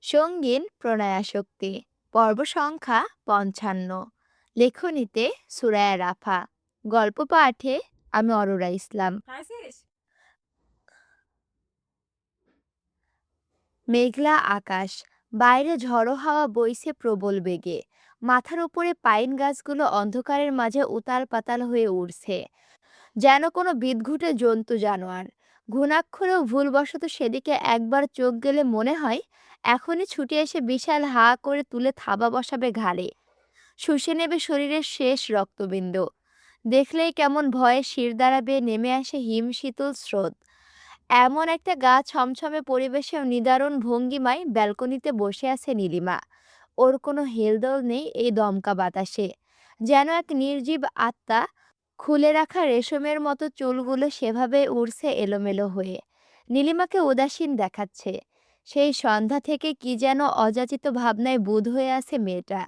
সঙ্গীন প্রণয়াসক্তি পর্ব সংখ্যা ৫৫। লেখনীতে সুরায়া রাফা। গল্প পাঠে আমি অরোরা ইসলাম। মেঘলা আকাশ, বাইরে ঝড়ো হাওয়া বইছে প্রবল বেগে। মাথার উপরে পাইন গাছগুলো অন্ধকারের মাঝে উতাল পাতাল হয়ে উড়ছে, যেন কোনো বিদঘুটে জন্তু জানোয়ার। ঘুণাক্ষরেও ভুলবশত সেদিকে একবার চোখ গেলে মনে হয় এখনই ছুটে এসে বিশাল হা করে তুলে থাবা বসাবে ঘাড়ে, শুষে নেবে শরীরের শেষ রক্তবিন্দু। দেখলেই কেমন ভয়ে শিরদাঁড়া বেয়ে নেমে আসে হিম শীতল স্রোত। এমন একটা গা ছমছমে পরিবেশেও নিদারুণ ভঙ্গিমায় ব্যালকনিতে বসে আছে নীলিমা। ওর কোনো হেলদোল নেই এই দমকা বাতাসে, যেন এক নির্জীব আত্মা। খুলে রাখা রেশমের মতো চুলগুলো সেভাবে উড়ছে এলোমেলো হয়ে, নীলিমাকে উদাসীন দেখাচ্ছে। সেই সন্ধ্যা থেকে কি যেন অযাচিত ভাবনায় বুঁদ হয়ে আছে মেয়েটা।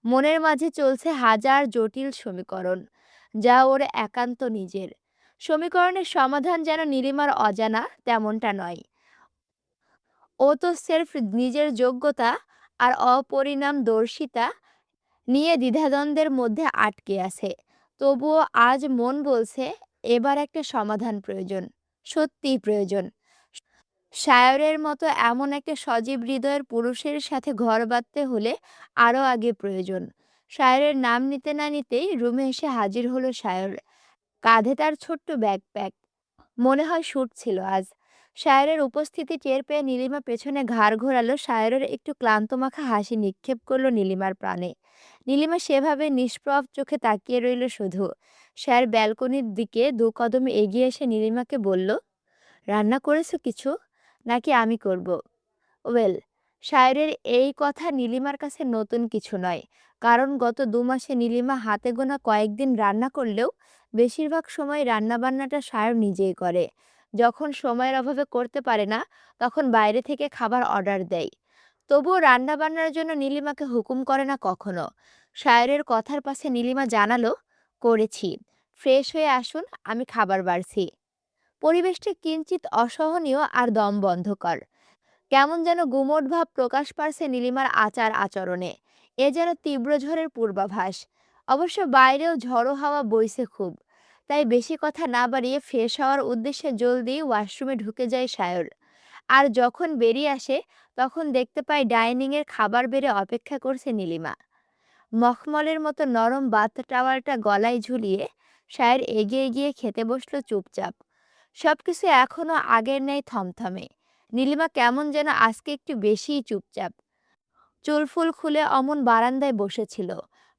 মনের মাঝে চলছে হাজার জটিল সমীকরণ, যা ওর একান্ত নিজের। সমীকরণের সমাধান যেন নীলিমার অজানা তেমনটা নয়। ও তো সেলফ নিজের যোগ্যতা আর অপরিণামদর্শিতা নিয়ে দ্বিধাদ্বন্দ্বের মধ্যে আটকে আছে। তবুও আজ মন বলছে এবার একটা সমাধান প্রয়োজন, সত্যিই প্রয়োজন। শায়রের মতো এমন একটা সজীব হৃদয়ের পুরুষের সাথে ঘর বাঁধতে হলে আরও আগে প্রয়োজন। শায়রের নাম নিতে না নিতেই রুমে এসে হাজির হলো শায়র। কাঁধে তার ছোট্ট ব্যাকপ্যাক, মনে হয় শ্যুট ছিল আজ। শায়রের উপস্থিতি টের পেয়ে নীলিমা পেছনে ঘাড় ঘোরালো। শায়রের একটু ক্লান্ত মাখা হাসি নিক্ষেপ করলো নীলিমার প্রাণে। নীলিমা সেভাবে নিষ্প্রভ চোখে তাকিয়ে রইল শুধু। শায়র ব্যালকনির দিকে দু কদম এগিয়ে এসে নীলিমাকে বলল, রান্না করেছো কিছু, নাকি আমি করব? ওয়েল, শায়রের এই কথা নীলিমার কাছে নতুন কিছু নয়। কারণ গত ২ মাসে নীলিমা হাতে গোনা কয়েকদিন রান্না করলেও বেশিরভাগ সময় রান্নাবান্নাটা শায়র নিজেই করে। যখন সময়ের অভাবে করতে পারে না, তখন বাইরে থেকে খাবার অর্ডার দেয়। তবুও রান্নাবান্নার জন্য নীলিমাকে হুকুম করে না কখনো। শায়রের কথার পাশে নীলিমা জানালো, করেছি, ফ্রেশ হয়ে আসুন, আমি খাবার বাড়ছি। পরিবেশটা কিঞ্চিত অসহনীয় আর দমবন্ধকর। কেমন যেন গুমোট ভাব প্রকাশ পাচ্ছে নীলিমার আচার আচরণে। এ যেন তীব্র ঝড়ের পূর্বাভাস। অবশ্য বাইরেও ঝড়ো হাওয়া বইছে খুব। তাই বেশি কথা না বাড়িয়ে ফ্রেশ হওয়ার উদ্দেশ্যে জলদি ওয়াশরুমে ঢুকে যায় সায়র। আর যখন বেরিয়ে আসে, তখন দেখতে পায় ডাইনিংয়ের খাবার বেড়ে অপেক্ষা করছে নীলিমা। মখমলের মতো নরম বাথ টাওয়ালটা গলায় ঝুলিয়ে সায়র এগিয়ে গিয়ে খেতে বসলো চুপচাপ। সবকিছু এখনো আগের ন্যায় থমথমে। নীলিমা কেমন যেন আজকে একটু বেশিই চুপচাপ। চুলফুল খুলে অমন বারান্দায় বসেছিল।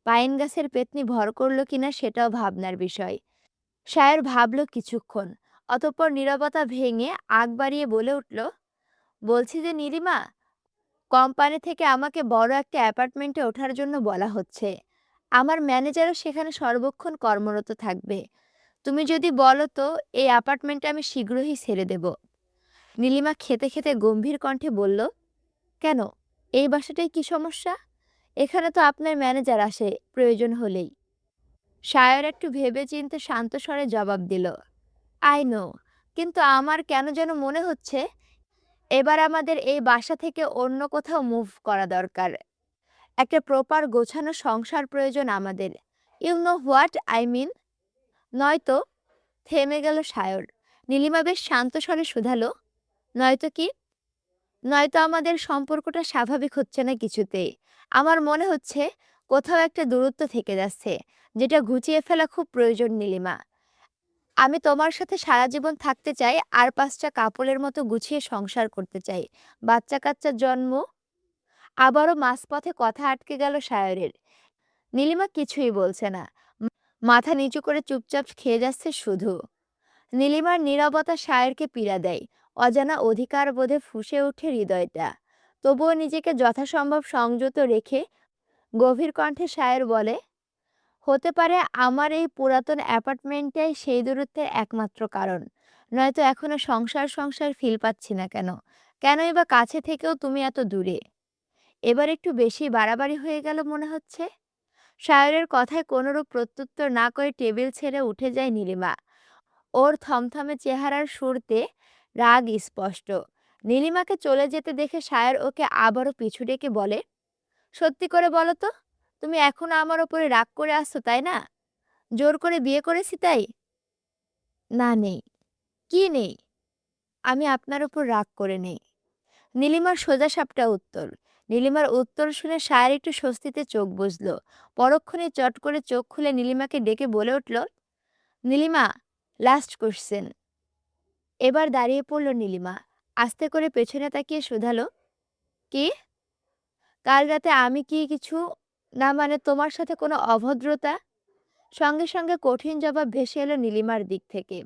পাইন গাছের পেতনি ভর করলো কিনা সেটাও ভাবনার বিষয়। সায়র ভাবল কিছুক্ষণ, অতঃপর নীরবতা ভেঙে আগ বাড়িয়ে বলে উঠল, বলছি যে নীলিমা, কোম্পানি থেকে আমাকে বড় একটা অ্যাপার্টমেন্টে ওঠার জন্য বলা হচ্ছে। আমার ম্যানেজারও সেখানে সর্বক্ষণ কর্মরত থাকবে। তুমি যদি বলো তো এই অ্যাপার্টমেন্টে আমি শীঘ্রই ছেড়ে দেব। নীলিমা খেতে খেতে গম্ভীর কণ্ঠে বলল, কেন, এই বাসাটায় কি সমস্যা? এখানে তো আপনার ম্যানেজার আসে প্রয়োজন হলেই। সায়র একটু ভেবেচিন্তে শান্ত স্বরে জবাব দিল, আই নো, কিন্তু আমার কেন যেন মনে হচ্ছে এবার আমাদের এই বাসা থেকে অন্য কোথাও মুভ করা দরকার। একটা প্রপার গোছানো সংসার প্রয়োজন আমাদের। You know what I mean. নয়তো, থেমে গেল সায়র। নীলিমা বেশ শান্ত স্বরে শুধালো, নয়তো কি? নয়তো আমাদের সম্পর্কটা স্বাভাবিক হচ্ছে না কিছুতেই। আমার মনে হচ্ছে কোথাও একটা দূরত্ব থেকে যাচ্ছে, যেটা ঘুচিয়ে ফেলা খুব প্রয়োজন নীলিমা। আমি তোমার সাথে সারা জীবন থাকতে চাই, আর ৫টা কাপড়ের মতো গুছিয়ে সংসার করতে চাই। বাচ্চা কাচ্চার জন্ম। আবারও মাঝপথে কথা আটকে গেল সায়রের। নীলিমা কিছুই বলছে না, মাথা নিচু করে চুপচাপ খেয়ে যাচ্ছে শুধু। নীলিমার নীরবতা সায়রকে পীড়া দেয়। অজানা অধিকার বোধে ফুঁসে ওঠে হৃদয়টা। তবুও নিজেকে যথাসম্ভব সংযত রেখে গভীর কণ্ঠে সায়র বলে, হতে পারে আমার এই পুরাতন অ্যাপার্টমেন্টটাই সেই দূরত্বের একমাত্র কারণ। নয়তো এখনো সংসার সংসার ফিল পাচ্ছি না কেন। কেনই বা কাছে থেকেও তুমি এত দূরে? এবার একটু বেশি বাড়াবাড়ি হয়ে গেল মনে হচ্ছে। সায়রের কথায় কোনরূপ প্রত্যুত্তর না করে টেবিল ছেড়ে উঠে যায় নীলিমা। ওর থমথমে চেহারার শুরুতে রাগ স্পষ্ট, নীলিমাকে চলে যেতে দেখে সায়র ওকে আবারও পিছু ডেকে বলে, সত্যি করে বলো তো, তুমি এখনো আমার ওপরে রাগ করে আসছো তাই না? জোর করে বিয়ে করেছি তাই? না নেই। কি নেই? আমি আপনার উপর রাগ করে নেই। নীলিমার সোজাসাপটা উত্তর। নীলিমার উত্তর শুনে সায়র একটু স্বস্তিতে চোখ বুজল। পরক্ষণে চট করে চোখ খুলে নীলিমাকে ডেকে বলে উঠল, নীলিমা, লাস্ট কোশ্চেন। এবার দাঁড়িয়ে পড়ল নীলিমা। আস্তে করে পেছনে তাকিয়ে শুধালো, কি? কাল রাতে আমি কি কিছু, না মানে তোমার সাথে কোনো অভদ্রতা? সঙ্গে সঙ্গে কঠিন জবাব ভেসে এলো নীলিমার দিক থেকে।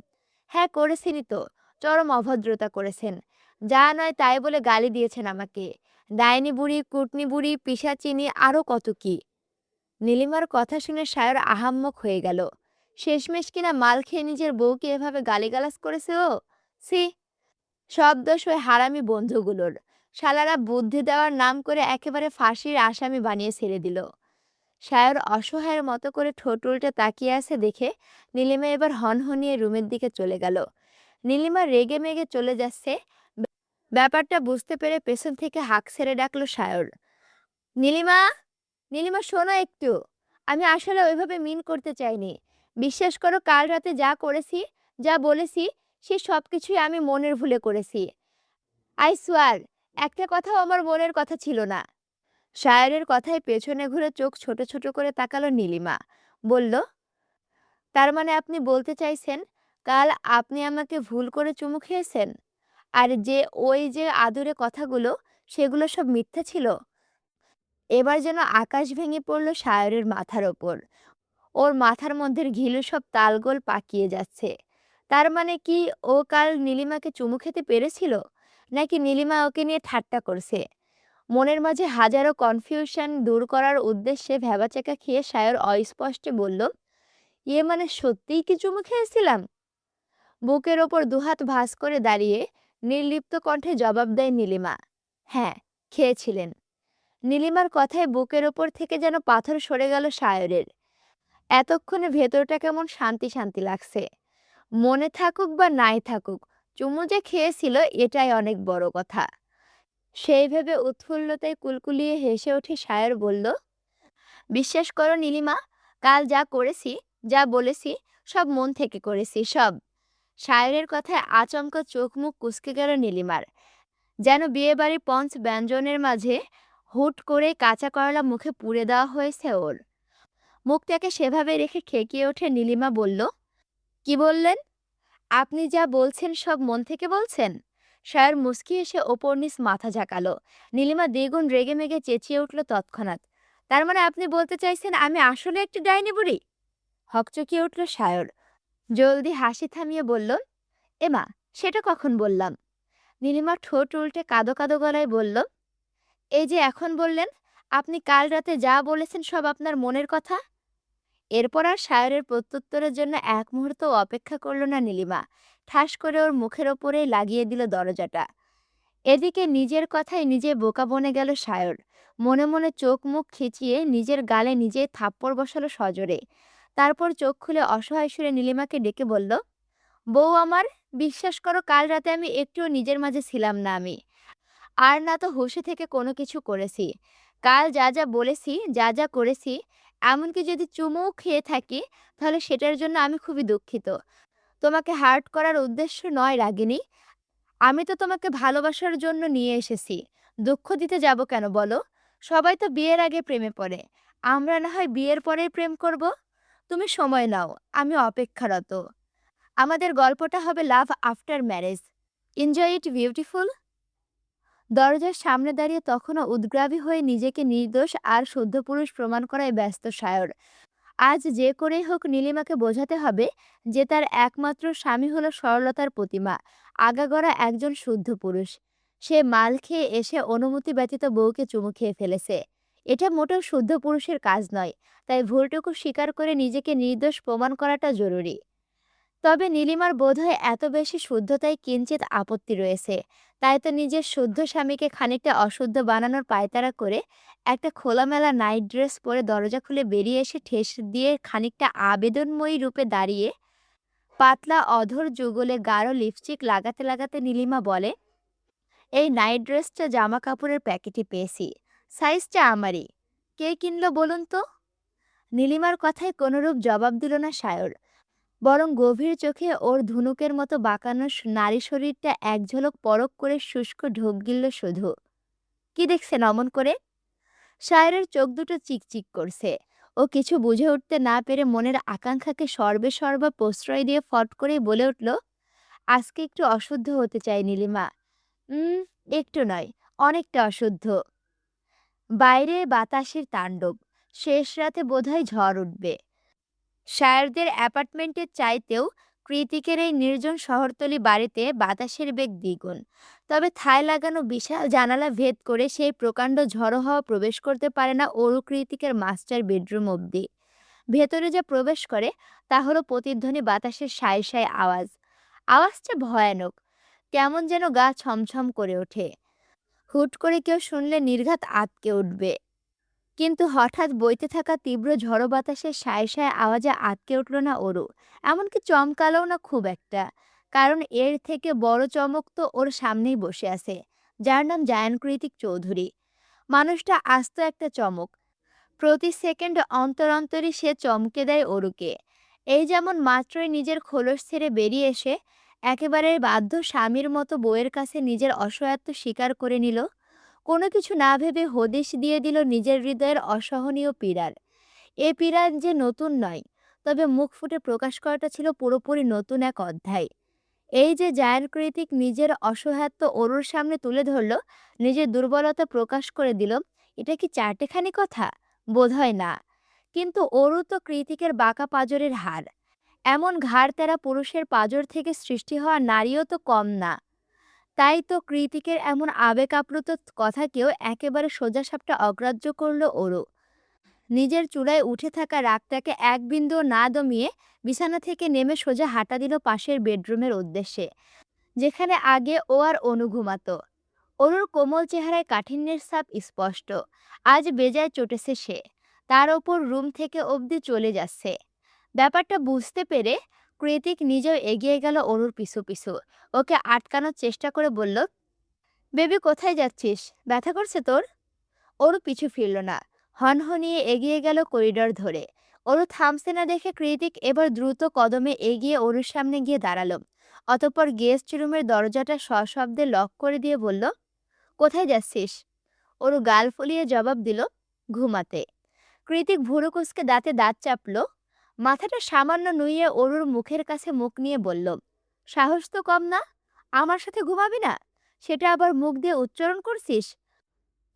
হ্যাঁ করেছেনই তো, চরম অভদ্রতা করেছেন। যা নয় তাই বলে গালি দিয়েছেন আমাকে। ডাইনি বুড়ি, কুটনি বুড়ি, পিশাচিনি, আরও কত কি। নীলিমার কথা শুনে সায়র আহাম্মক হয়ে গেল। শেষমেশ কিনা মাল খেয়ে নিজের বউকে এভাবে গালিগালাজ করেছে ও। সি, সব দোষ ওই হারামি বন্ধুগুলোর। শালারা বুদ্ধি দেওয়ার নাম করে একেবারে ফাঁসির আসামি বানিয়ে ছেড়ে দিল। সায়র অসহায়ের মতো করে ঠোঁট উল্টে তাকিয়ে আছে দেখে নীলিমা এবার হনহনিয়ে রুমের দিকে চলে গেল। নীলিমা রেগে মেগে চলে যাচ্ছে, ব্যাপারটা বুঝতে পেরে পেছন থেকে হাঁক ছেড়ে ডাকলো সায়র, নীলিমা, নীলিমা শোনো একটু। আমি আসলে ওইভাবে মিন করতে চাইনি। বিশ্বাস করো কাল রাতে যা করেছি, যা বলেছি, সে সব কিছুই আমি মনের ভুলে করেছি। আই সোয়ার, একটা কথাও আমার মনের কথা ছিল না। শায়রের কথায় পেছনে ঘুরে চোখ ছোট ছোট করে তাকালো নীলিমা। বলল, তার মানে আপনি বলতে চাইছেন কাল আপনি আমাকে ভুল করে চুমু খেয়েছেন? আর যে ওই যে আদুরে কথাগুলো, সেগুলো সব মিথ্যা ছিল? এবার যেন আকাশ ভেঙে পড়ল শায়রের মাথার ওপর। ওর মাথার মধ্যে ঘিলু সব তালগোল পাকিয়ে যাচ্ছে। তার মানে কি ও কাল নীলিমাকে চুমু খেতে পেরেছিল, নাকি নীলিমা ওকে নিয়ে ঠাট্টা করছে? মনের মাঝে হাজারো কনফিউশন দূর করার উদ্দেশ্যে ভ্যাবাচ্যাকা খেয়ে সায়র অস্পষ্টে বলল, ইয়ে মানে সত্যিই কি চুমু খেয়েছিলাম? বুকের ওপর দুহাত ভাঁজ করে দাঁড়িয়ে নির্লিপ্ত কণ্ঠে জবাব দেয় নীলিমা, হ্যাঁ, খেয়েছিলেন। নীলিমার কথায় বুকের ওপর থেকে যেন পাথর সরে গেল সায়রের। এতক্ষণে ভেতরটা কেমন শান্তি শান্তি লাগছে। মনে থাকুক বা নাই থাকুক, চুমু যে খেয়েছিল এটাই অনেক বড় কথা। সেই ভেবে উৎফুল্লতায় কুলকুলিয়ে হেসে উঠে সায়র বলল, বিশ্বাস করো নীলিমা, কাল যা করেছি, যা বলেছি, সব মন থেকে করেছি, সব। সায়রের কথায় আচমকা চোখ মুখ কুঁচকে গেল নীলিমার। যেন বিয়েবাড়ির পঞ্চ ব্যঞ্জনের মাঝে হুট করে কাঁচা কয়লা মুখে পুড়ে দেওয়া হয়েছে ওর। মুখটাকে সেভাবে রেখে খেকিয়ে ওঠে নীলিমা বলল, কি বললেন? আপনি যা বলছেন সব মন থেকে বলছেন? সায়র মুচকি এসে ওপর নিচ মাথা ঝাঁকালো। নীলিমা দ্বিগুণ রেগে মেগে চেঁচিয়ে উঠল তৎক্ষণাৎ, তার মানে আপনি বলতে চাইছেন আমি আসলে একটি ডাইনি বুড়ি? হকচকিয়ে উঠল সায়র। জলদি হাসি থামিয়ে বলল, এমা, সেটা কখন বললাম? নীলিমা ঠোঁট উল্টে কাঁদো কাঁদো গলায় বলল, এই যে এখন বললেন আপনি কাল রাতে যা বলেছেন সব আপনার মনের কথা। এরপর আর সায়রের প্রত্যুত্তরের জন্য এক মুহূর্ত অপেক্ষা করল না নীলিমা। ঠাস করে ওর মুখের ওপরেই লাগিয়ে দিল দরজাটা। এদিকে নিজের কথায় নিজে বোকা বনে গেল সায়র। মনে মনে চোখ মুখ খিচিয়ে নিজের গালে নিজে থাপ্পড় বসালো সজোরে। তারপর চোখ খুলে অসহায় সুরে নীলিমাকে ডেকে বলল, বউ আমার, বিশ্বাস করো কাল রাতে আমি একটুও নিজের মাঝে ছিলাম না আমি। আর না তো হুঁশে থেকে কোনো কিছু করেছি। কাল যা যা বলেছি, যা যা করেছি, এমনকি যদি চুমুও খেয়ে থাকি, তাহলে সেটার জন্য আমি খুবই দুঃখিত। তোমাকে হার্ট করার উদ্দেশ্য নয় রাগিনী। আমি তো তোমাকে ভালোবাসার জন্য নিয়ে এসেছি। দুঃখ দিতে যাব কেন বলো? সবাই তো বিয়ের আগে প্রেমে পড়ে। আমরা না হয় বিয়ের পরেই প্রেম করব। তুমি সময় নাও, আমি অপেক্ষারত। আমাদের গল্পটা হবে love after marriage. Enjoy it beautiful. দরজার সামনে দাঁড়িয়ে তখনও উদ্গ্রাবী হয়ে নিজেকে নির্দোষ আর শুদ্ধ পুরুষ প্রমাণ করায় ব্যস্ত সায়র। আজ যে করেই হোক নীলিমাকে বোঝাতে হবে যে তার একমাত্র স্বামী হলো সরলতার প্রতিমা, আগাগোড়া একজন শুদ্ধ পুরুষ। সে মাল খেয়ে এসে অনুমতি ব্যতীত বউকে চুমু খেয়ে ফেলেছে। এটা মোটেও শুদ্ধ পুরুষের কাজ নয়। তাই ভুলটুকু স্বীকার করে নিজেকে নির্দোষ প্রমাণ করাটা জরুরি। তবে নীলিমার বোধহয় এত বেশি শুদ্ধতায় কিঞ্চিত আপত্তি রয়েছে। তাই তো নিজের শুদ্ধ স্বামীকে খানিকটা অশুদ্ধ বানানোর পায়তারা করে একটা খোলামেলা নাইট ড্রেস পরে দরজা খুলে বেরিয়ে এসে ঠেস দিয়ে খানিকটা আবেদনময়ী রূপে দাঁড়িয়ে পাতলা অধর যুগলে গাঢ় লিপস্টিক লাগাতে লাগাতে নীলিমা বলে, এই নাইট ড্রেসটা জামা কাপড়ের প্যাকেটে পেয়েছি, সাইজটা আমারই। কে কিনলো বলুন তো? নীলিমার কথায় কোনরূপ জবাব দিল না সায়র, বরং গভীর চোখে ওর ধনুকের মতো বাঁকানো নারী শরীরটা এক ঝলক পরখ করে শুষ্ক ঢোক গিলল শুধু। কি দেখছেন অমন করে? সায়রের চোখ দুটো চিকচিক করছে। ও কিছু বুঝে উঠতে না পেরে মনের আকাঙ্ক্ষাকে সর্বে সর্বা প্রশ্রয় দিয়ে ফট করেই বলে উঠল, আজকে একটু অশুদ্ধ হতে চাই নীলিমা। উম একটু নয়, অনেকটা অশুদ্ধ। বাইরে বাতাসের তাণ্ডব, শেষ রাতে বোধহয় ঝড় উঠবে। শায়ারদের অ্যাপার্টমেন্টের চাইতেও কৃতিকের এই নির্জন শহরতলি বাড়িতে বাতাসের বেগ দ্বিগুণ। তবে থায় লাগানো বিশাল জানালা ভেদ করে সেই প্রকাণ্ড ঝড়ো হাওয়া প্রবেশ করতে পারে না অরু কৃতিকের মাস্টার বেডরুম অবধি। ভেতরে যা প্রবেশ করে তা হলো প্রতিধ্বনি বাতাসের সাঁই সাঁই আওয়াজ। আওয়াজটা ভয়ানক, কেমন যেন গা ছমছম করে ওঠে। হুট করে কেউ শুনলে নির্ঘাত আঁতকে উঠবে। কিন্তু হঠাৎ বইতে থাকা তীব্র ঝড়ো বাতাসের সাঁয় সাঁয় আওয়াজে আঁতকে উঠল না ওরু, এমনকি চমকালোও না খুব একটা। কারণ এর থেকে বড় চমক তো ওর সামনেই বসে আছে, যার নাম জায়ান চৌধুরী। মানুষটা আস্ত একটা চমক। প্রতি সেকেন্ড অন্তর অন্তরই সে চমকে দেয় অরুকে। এই যেমন মাত্রই নিজের খোলস ছেড়ে বেরিয়ে এসে একেবারে বাধ্য স্বামীর মতো বউয়ের কাছে নিজের অসহায়ত্ব স্বীকার করে নিল, কোনো কিছু না ভেবে হদিশ দিয়ে দিল নিজের হৃদয়ের অসহনীয় পীড়ার। এ পীড়া যে নতুন নয়, তবে মুখ ফুটে প্রকাশ করাটা ছিল পুরোপুরি নতুন এক অধ্যায়। এই যে জায়ান কৃতিক নিজের অসহায়ত্ব অরুর সামনে তুলে ধরল, নিজের দুর্বলতা প্রকাশ করে দিল, এটা কি চারটেখানি কথা? বোধহয় না। কিন্তু অরু তো কৃতিকের বাঁকা পাঁজরের হার। এমন ঘাড় তেরা পুরুষের পাঁজর থেকে সৃষ্টি হওয়া নারীও তো কম না। তাই তো কৃতিকের এমন আবেগ আপ্লুত কথাকেও একেবারে সোজাসাপটা অগ্রাহ্য করল অরু। নিজের চূড়ায় উঠে থাকা রাগটাকে এক বিন্দুও না দমিয়ে বিছানা থেকে নেমে সোজা হাঁটা দিল পাশের বেডরুমের উদ্দেশ্যে, যেখানে আগে ও আর অনু ঘুমাতো। অরুর কোমল চেহারায় কাঠিন্যের ছাপ স্পষ্ট। আজ বেজায় চটেছে সে, তার ওপর রুম থেকে অবধি চলে যাচ্ছে। ব্যাপারটা বুঝতে পেরে কৃতিক নিজেও এগিয়ে গেল অরুর পিছু পিছু। ওকে আটকানোর চেষ্টা করে বলল, বেবি কোথায় যাচ্ছিস? ব্যথা করছে তোর? অরু পিছু ফিরল না, হনহনিয়ে এগিয়ে গেল করিডর ধরে। অরু থামছে না দেখে কৃতিক এবার দ্রুত কদমে এগিয়ে অরুর সামনে গিয়ে দাঁড়ালো। অতঃপর গেস্ট রুমের দরজাটা সশব্দে লক করে দিয়ে বলল, কোথায় যাচ্ছিস? অরু গাল ফুলিয়ে জবাব দিল, ঘুমাতে। কৃতিক ভুরু কুঁচকে দাঁতে দাঁত চাপল, মাথাটা সামান্য নুইয়ে অরুর মুখের কাছে মুখ নিয়ে বলল, সাহস তো কম না, আমার সাথে ঘুমাবি না? সেটা আবার মুখ দিয়ে উচ্চারণ করছিস?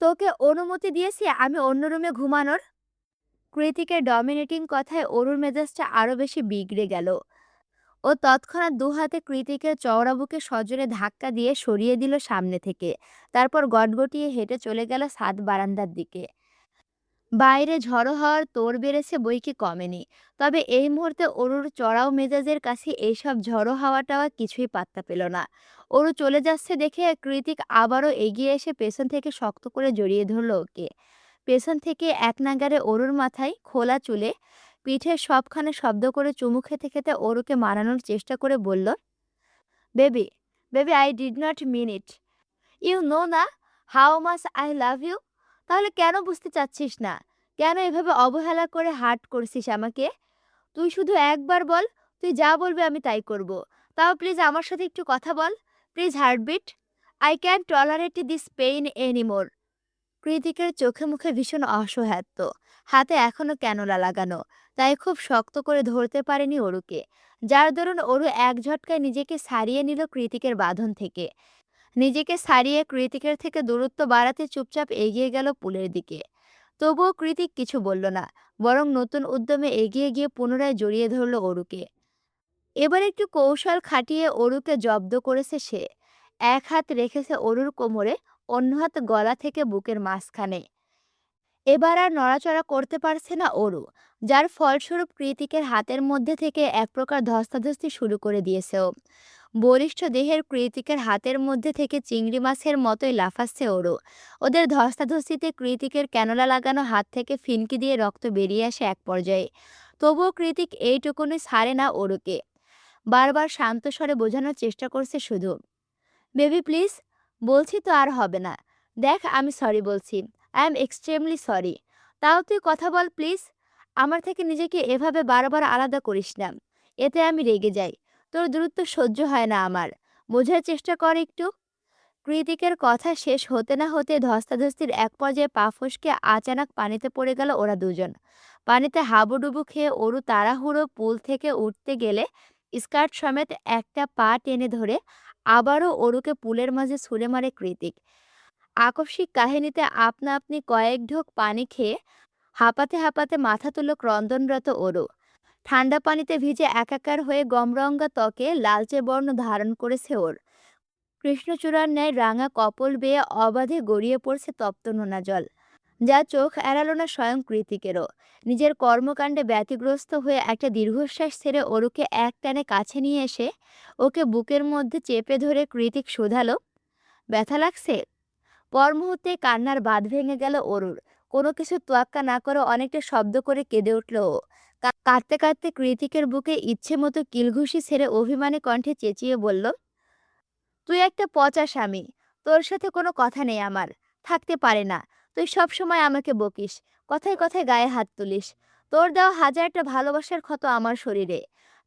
তোকে অনুমতি দিয়েছি আমি অন্য রুমে ঘুমানোর? কৃতিকের ডমিনেটিং কথায় অরুর মেজাজটা আরো বেশি বিগড়ে গেল। ও তৎক্ষণাৎ দুহাতে কৃতিকের চওড়া বুকে সজোরে ধাক্কা দিয়ে সরিয়ে দিল সামনে থেকে। তারপর গটগটিয়ে হেঁটে চলে গেল ছাদ বারান্দার দিকে। বাইরে ঝড়ো হওয়ার তোড় বেড়েছে বই কি কমেনি। তবে এই মুহূর্তে অরুর চড়াও মেজাজের কাছে এইসব ঝড়ো হাওয়া টাওয়া কিছুই পাত্তা পেল না। অরু চলে যাচ্ছে দেখে কৃতিক আবারও এগিয়ে এসে পেছন থেকে শক্ত করে জড়িয়ে ধরল ওকে। পেছন থেকে এক নাগাড়ে অরুর মাথায় খোলা চুলে পিঠের সবখানে শব্দ করে চুমু খেতে খেতে অরুকে মানানোর চেষ্টা করে বলল, baby, baby I did not mean it. You know না how much I love you. তাহলে কেন বুঝতে চাচ্ছিস না? কেন এভাবে অবহেলা করে হার্ট করছিস আমাকে? তুই শুধু একবার বল, তুই যা বলবি আমি তাই করব। তাও প্লিজ আমার সাথে একটু কথা বল। Please heartbeat. I can tolerate this pain anymore. কৃতিকের চোখে মুখে ভীষণ অসহায়ত্ব, হাতে এখনো ক্যানোলা লাগানো, তাই খুব শক্ত করে ধরতে পারেনি অরুকে। যার দরুন অরু এক ঝটকায় নিজেকে ছাড়িয়ে নিল কৃতিকের বাঁধন থেকে। নিজেকে ছাড়িয়ে কৃতিকের থেকে দূরত্ব বাড়াতে চুপচাপ এগিয়ে গেল পুলের দিকে। তবুও কৃতিক কিছু বলল না, বরং নতুন উদ্যমে এগিয়ে গিয়ে পুনরায় জড়িয়ে ধরল অরুকে। এবার একটু কৌশল খাটিয়ে অরুকে জব্দ করেছে সে। এক হাত রেখেছে অরুর কোমরে, অন্য হাত গলা থেকে বুকের মাঝখানে। এবার আর নড়াচড়া করতে পারছে না অরু, যার ফলস্বরূপ কৃতিকের হাতের মধ্যে থেকে এক প্রকার ধস্তাধস্তি শুরু করে দিয়েছে ও। বলিষ্ঠ দেহের কৃতিকের হাতের মধ্যে থেকে চিংড়ি মাছের মতোই লাফাচ্ছে ওরও। ওদের ধস্তাধস্তিতে কৃতিকের ক্যানোলা লাগানো হাত থেকে ফিনকি দিয়ে রক্ত বেরিয়ে আসে এক পর্যায়ে। তবুও কৃতিক এইটুকুনি ছাড়ে না ওরুকে। বারবার শান্ত স্বরে বোঝানোর চেষ্টা করছে শুধু, বেবি প্লিজ, বলছি তো আর হবে না। দেখ আমি সরি বলছি। I am extremely sorry. তাও তুই কথা বল প্লিজ। আমার থেকে নিজেকে এভাবে বারবার আলাদা করিস না। এতে আমি রেগে যাই। তোর দূরত্ব সহ্য হয় না আমার। বোঝার চেষ্টা কর একটু। কৃতিকের কথা শেষ হতে না হতে ধস্তাধস্তির এক পর্যায়ে পা ফসকে আচানক পানিতে পড়ে গেল ওরা দুজন। পানিতে হাবুডুবু খেয়ে অরু তাড়াহুড়ো পুল থেকে উঠতে গেলে স্কার্ট সমেত একটা পা টেনে ধরে আবারও অরুকে পুলের মাঝে ছুঁড়ে মারে কৃতিক। আকস্মিক কাহিনীতে আপনা আপনি কয়েক ঢোক পানি খেয়ে হাঁপাতে হাঁপাতে মাথা তুলল ক্রন্দনরত অরু। ঠান্ডা পানিতে ভিজে একাকার হয়ে গমরঙ্গা ত্বকে লালচে বর্ণ ধারণ করেছে ওর। কৃষ্ণচূড়ার ন্যায় রাঙা কপল বেয়ে অবাধে গড়িয়ে পড়ছে তপ্ত নোনা জল, যা চোখ এড়ালো না স্বয়ং কৃতিকেরও। নিজের কর্মকাণ্ডে ব্যতিগ্রস্ত হয়ে একটা দীর্ঘশ্বাস ছেড়ে অরুকে এক টানে কাছে নিয়ে এসে ওকে বুকের মধ্যে চেপে ধরে কৃতিক শুধালো, ব্যথা লাগছে? পর মুহূর্তে কান্নার বাঁধ ভেঙে গেল অরুর। কোনো কিছু তোয়াক্কা না করে অনেকটা শব্দ করে কেঁদে উঠল ও। কাঁদতে কাঁদতে কৃতিকের বুকে ইচ্ছে মতো কিলঘুষি ছেড়ে অভিমানী কণ্ঠে চেঁচিয়ে বলল, তুই একটা পচা স্বামী। তোর সাথে কোনো কথা নেই আমার। থাকতে পারে না। তুই সব সময় আমাকে বকিস। কথায় কথায় গায়ে হাত তুলিস। তোর দেওয়া হাজারটা ভালোবাসার ক্ষত আমার শরীরে।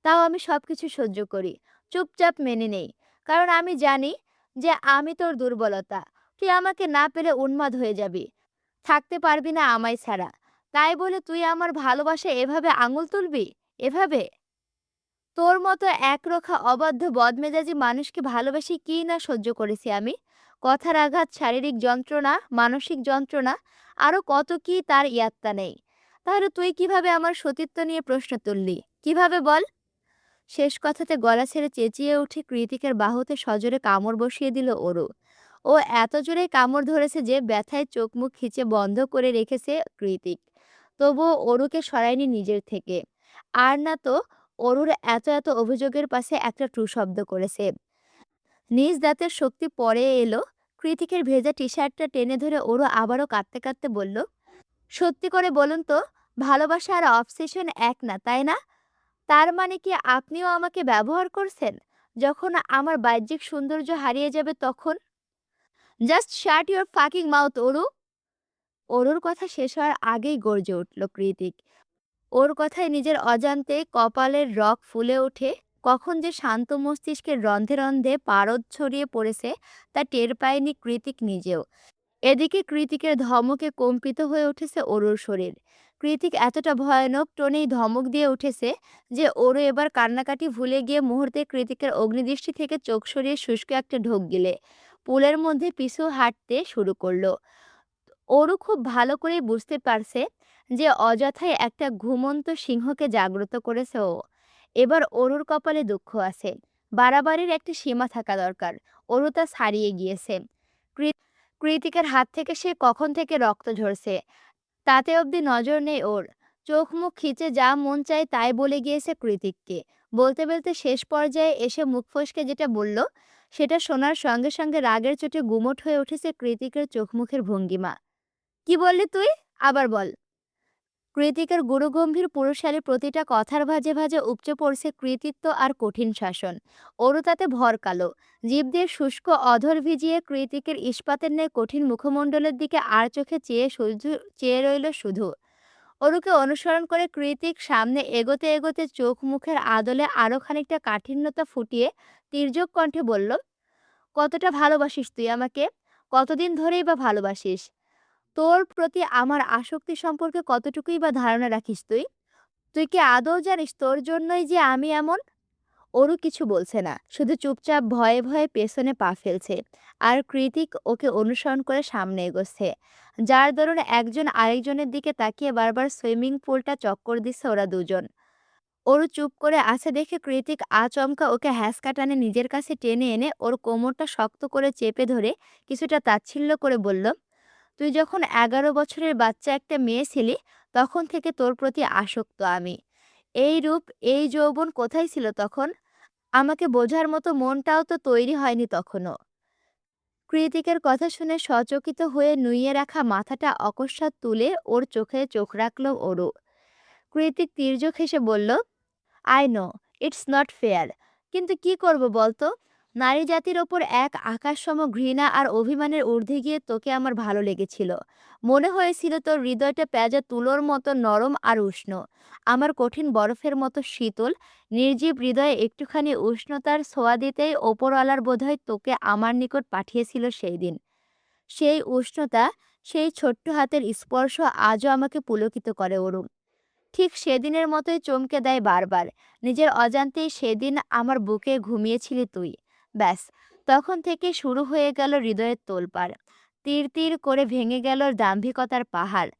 তাও আমি সবকিছু সহ্য করি। চুপচাপ মেনে নেই। কারণ আমি জানি যে আমি তোর দুর্বলতা। তুই আমাকে না পেলে উন্মাদ হয়ে যাবি। থাকতে পারবি না আমায় ছাড়া। তাই বলে তুই আমার ভালোবাসায় এভাবে আঙুল তুলবি? এভাবে? তোর মতো একরোখা অবাধ্য বদমেজাজি মানুষকে ভালোবেসে কী না সহ্য করেছি আমি। কথার আঘাত, শারীরিক যন্ত্রণা, মানসিক যন্ত্রণা, আরো কত কি তার ইয়াত্তা নেই। তাহলে তুই কিভাবে আমার সতীত্ব নিয়ে প্রশ্ন তুললি? কিভাবে বল? শেষ কথাতে গলা ছেড়ে চেঁচিয়ে উঠে কৃতিকের বাহুতে সজোরে কামড় বসিয়ে দিল অরু। ও এত জোরে কামড় ধরেছে যে ব্যথায় চোখ মুখ খিচে বন্ধ করে রেখেছে কৃতিক। তবুও অরুকে সরায়নি নিজের থেকে। আর না তো অরুর এত এত অভিযোগের পাশে একটা ট্রু শব্দ করেছে। নিজ দাঁতের শক্তি পরে এলো। কৃতিকের ভেজা টি শার্টটা টেনে ধরে অরু আবারও কাঁদতে কাঁদতে বলল, সত্যি করে বলুন তো, ভালোবাসা আর অবসেশন এক না, তাই না? তার মানে কি আপনিও আমাকে ব্যবহার করছেন? যখন আমার বাহ্যিক সৌন্দর্য হারিয়ে যাবে তখন? Just shut your fucking mouth Aru. অরুর কথা শেষ হওয়ার আগেই গর্জে উঠল কৃতিক। ওর কথায় নিজের অজান্তে কপালের রগ ফুলে ওঠে। কখন যে শান্ত মস্তিষ্কের রন্ধে রন্ধে পারদ ছড়িয়ে পড়েছে তা টের পায়নি কৃতিক নিজেও। এদিকে কৃতিকের ধমকে কম্পিত হয়ে উঠেছে অরুর শরীর। কৃতিক এতটা ভয়ানক টোনেই ধমক দিয়ে উঠেছে যে অরু এবার কান্নাকাটি ভুলে গিয়ে মুহূর্তে কৃতিকের অগ্নিদৃষ্টি থেকে চোখ সরিয়ে শুষ্ক একটা ঢোক গিলে পুলের মধ্যে পিছু হাঁটতে শুরু করলো। অরু খুব ভালো করেই বুঝতে পারছে যে অযথাই একটা ঘুমন্ত সিংহকে জাগ্রত করেছে ও। এবার অরুর কপালে দুঃখ আছে। বাড়াবাড়ির একটা সীমা থাকা দরকার। অরু তা ছাড়িয়ে গিয়েছে। কৃতিকের হাত থেকে সে কখন থেকে রক্ত ঝরছে তাতে অবধি নজর নেই ওর। চোখ মুখ খিচে যা মন চায় তাই বলে গিয়েছে কৃতিককে। বলতে বলতে শেষ পর্যায়ে এসে মুখ ফসকে যেটা বলল, সেটা শোনার সঙ্গে সঙ্গে রাগের চোটে গুমোট হয়ে উঠেছে কৃতিকের চোখ মুখের ভঙ্গিমা। কি বললি তুই? আবার বল। কৃতিকের গুরুগম্ভীর পুরুষালী প্রতিটা কথার ভাঁজে ভাঁজে উপচে পড়ছে কৃতিত্ব আর কঠিন শাসন। অরু তাতে ভরকালো। জিভ দিয়ে শুষ্ক অধর ভিজিয়ে কৃতিকের ইস্পাতের ন্যায় কঠিন মুখমণ্ডলের দিকে আর চোখে চেয়ে রইল শুধু। অরুকে অনুসরণ করে কৃতিক সামনে এগোতে এগোতে চোখ মুখের আদলে আরো খানিকটা কাঠিন্যতা ফুটিয়ে তীর্যক কণ্ঠে বলল, কতটা ভালোবাসিস তুই আমাকে? কতদিন ধরেই বা ভালোবাসিস? তোর প্রতি আমার আসক্তি সম্পর্কে কতটুকুই বা ধারণা রাখিস তুই? তুই কি আদৌ জানিস তোর জন্যই যে আমি এমন? অরু কিছু বলছে না। শুধু চুপচাপ ভয়ে ভয়ে পেছনে পা ফেলছে। আর কৃতিক ওকে অনুসরণ করে সামনে এগোচ্ছে। যার দরুন একজন আরেকজনের দিকে তাকিয়ে বারবার সুইমিং পুলটা চক্কর দিচ্ছে ওরা দুজন। অরু চুপ করে আছে দেখে কৃতিক আচমকা ওকে হ্যাঁচকা টানে নিজের কাছে টেনে এনে ওর কোমরটা শক্ত করে চেপে ধরে কিছুটা তাচ্ছিল্য করে বলল, তুই যখন 11 বছরের বাচ্চা একটা মেয়ে ছিলি তখন থেকে তোর প্রতি আসক্ত আমি। এই রূপ, এই যৌবন কোথায় ছিল তখন? আমাকে বোঝার মতো মনটাও তো তৈরি হয়নি তখনও। কৃতিকের কথা শুনে সচকিত হয়ে নুইয়ে রাখা মাথাটা অকস্মাৎ তুলে ওর চোখে চোখ রাখল অরু। কৃতিক তীর্যক হেসে বলল, I know, it's not fair. কিন্তু কি করব বলতো? নারী জাতির ওপর এক আকাশসম ঘৃণা আর অভিমানের ঊর্ধ্বে গিয়ে তোকে আমার ভালো লেগেছিল। মনে হয়েছিল তোর হৃদয়টা পেঁজা তুলোর মতো নরম আর উষ্ণ, আমার কঠিন বরফের মতো শীতল। নির্জীব হৃদয়ে একটুখানি উষ্ণতার ছোঁয়া দিতেই ওপরওয়ালার বোধহয় তোকে আমার নিকট পাঠিয়েছিল সেই দিন। সেই উষ্ণতা, সেই ছোট্ট হাতের স্পর্শ আজও আমাকে পুলকিত করে অরুণ। ঠিক সেদিনের মতোই চমকে দেয় বারবার। নিজের অজান্তেই সেদিন আমার বুকে ঘুমিয়েছিলি তুই। ব্যাস, তখন থেকে শুরু হয়ে গেল হৃদয়ের তোলপাড়। তীর তীর করে ভেঙে গেল দাম্ভিকতার পাহাড়।